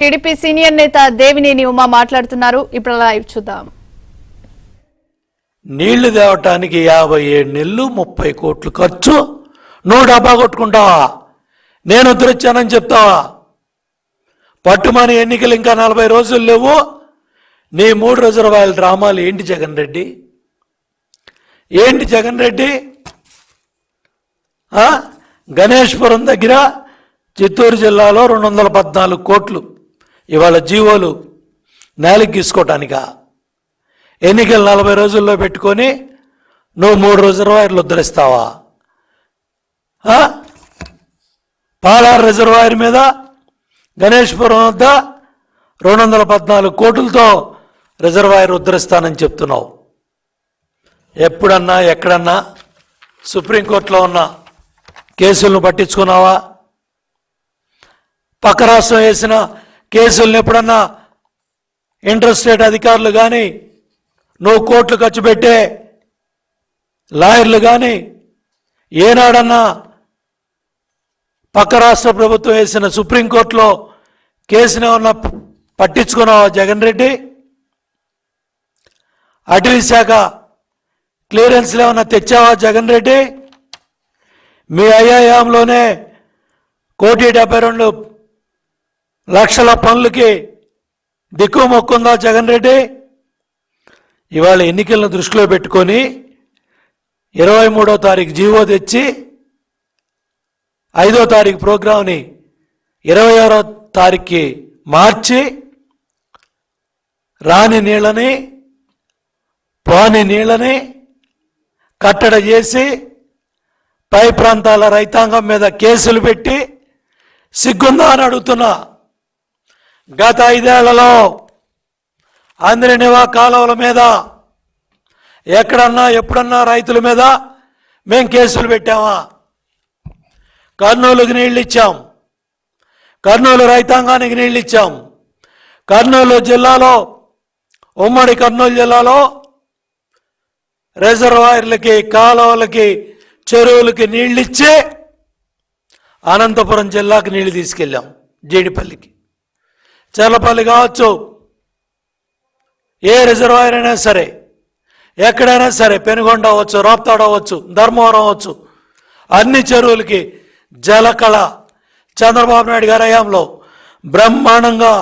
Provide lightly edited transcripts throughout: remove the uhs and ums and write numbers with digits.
TDP senior నేత దేవినేని ఉమా మాట్లాడుతున్నారు. ఇప్పుడు లైవ్ చూద్దాం. నీళ్లు తేవటానికి 57 నెలలు 30 కోట్లు ఖర్చు. నువ్వు డబ్బా కొట్టుకుంటావా? నేను వదిలిచ్చానని చెప్తావా? పట్టుమని ఎన్నికలు ఇంకా 40 రోజులు లేవు. నీ 3 రిజర్వాయర్ల డ్రామాలు ఏంటి జగన్ రెడ్డి? ఏంటి జగన్ రెడ్డి? గణేష్పురం దగ్గర చిత్తూరు జిల్లాలో 214 కోట్లు ఇవాళ జీవోలు నేలకి గీసుకోవటానికా? ఎన్నికలు 40 రోజుల్లో పెట్టుకొని నువ్వు 3 రిజర్వాయర్లు ఉద్ధరిస్తావా? పాలార్ రిజర్వాయర్ మీద గణేష్పురం వద్ద 214 కోట్లతో రిజర్వాయర్ ఉద్ధరిస్తానని చెప్తున్నావు. ఎప్పుడన్నా ఎక్కడన్నా సుప్రీంకోర్టులో ఉన్న కేసులను పట్టించుకున్నావా? పక్క రాష్ట్రం వేసిన కేసులను ఎప్పుడన్నా ఇంటర్ స్టేట్ అధికారులు కానీ నువ్వు కోట్లు ఖర్చు పెట్టే లాయర్లు కానీ ఏనాడన్నా పక్క రాష్ట్ర ప్రభుత్వం వేసిన సుప్రీంకోర్టులో కేసును ఏమన్నా పట్టించుకున్నావా జగన్ రెడ్డి? అటవీ శాఖ క్లియరెన్స్లు ఏమన్నా తెచ్చావా జగన్ రెడ్డి? మీ ఐఐఎంలోనే 1,72,00,000 పనులకి దిక్కు మొక్కుందా జగన్ రెడ్డి? ఇవాళ ఎన్నికలను దృష్టిలో పెట్టుకొని 23వ తారీఖు జీవో తెచ్చి 5వ తారీఖు ప్రోగ్రాంని 26వ తారీఖుకి మార్చి రాని నీళ్ళని పోని నీళ్ళని కట్టడ చేసి పై ప్రాంతాల రైతాంగం మీద కేసులు పెట్టి సిగ్గుందా అని అడుగుతున్నా. గత 5 ఏళ్లలో ఆంధ్రనివా కాలువల మీద ఎక్కడన్నా ఎప్పుడన్నా రైతుల మీద మేం కేసులు పెట్టామా? కర్నూలుకి నీళ్ళు ఇచ్చాం, కర్నూలు రైతాంగానికి నీళ్ళు ఇచ్చాం. కర్నూలు జిల్లాలో ఉమ్మడి కర్నూలు జిల్లాలో రిజర్వాయర్లకి కాలువలకి చెరువులకి నీళ్ళు ఇచ్చి అనంతపురం జిల్లాకి నీళ్లు తీసుకెళ్ళాం. జీడిపల్లికి చర్లపల్లి కావచ్చు, ఏ రిజర్వాయర్ అయినా సరే ఎక్కడైనా సరే, పెనుగొండ అవ్వచ్చు, రాప్తాడు అవ్వచ్చు, ధర్మవరం అవ్వచ్చు, అన్ని చెరువులకి జలకళ చంద్రబాబు నాయుడు గారి హయాంలో బ్రహ్మాండంగా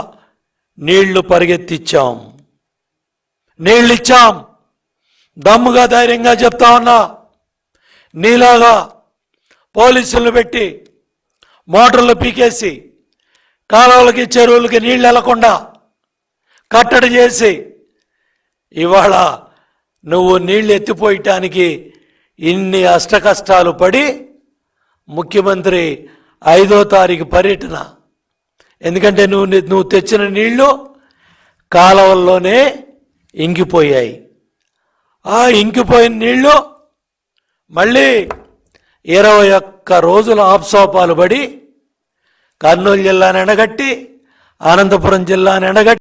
నీళ్లు పరిగెత్తిచ్చాం, నీళ్ళు ఇచ్చాం. దమ్ముగా ధైర్యంగా చెప్తా ఉన్నా. నీలాగా పోలీసులను పెట్టి మోటార్లు పీకేసి కాలువలకి చెరువులకి నీళ్ళు వెళ్లకుండా కట్టడి చేసి ఇవాళ నువ్వు నీళ్ళు ఎత్తిపోయటానికి ఇన్ని అష్టకష్టాలు పడి ముఖ్యమంత్రి 5వ తారీఖు పర్యటన. ఎందుకంటే నువ్వు తెచ్చిన నీళ్లు కాలువల్లోనే ఇంకిపోయాయి. ఆ ఇంకిపోయిన నీళ్లు మళ్ళీ 21 రోజుల ఆప్సోపాలు పడి కర్నూలు జిల్లాని ఎండగట్టి అనంతపురం జిల్లాని ఎండగట్టి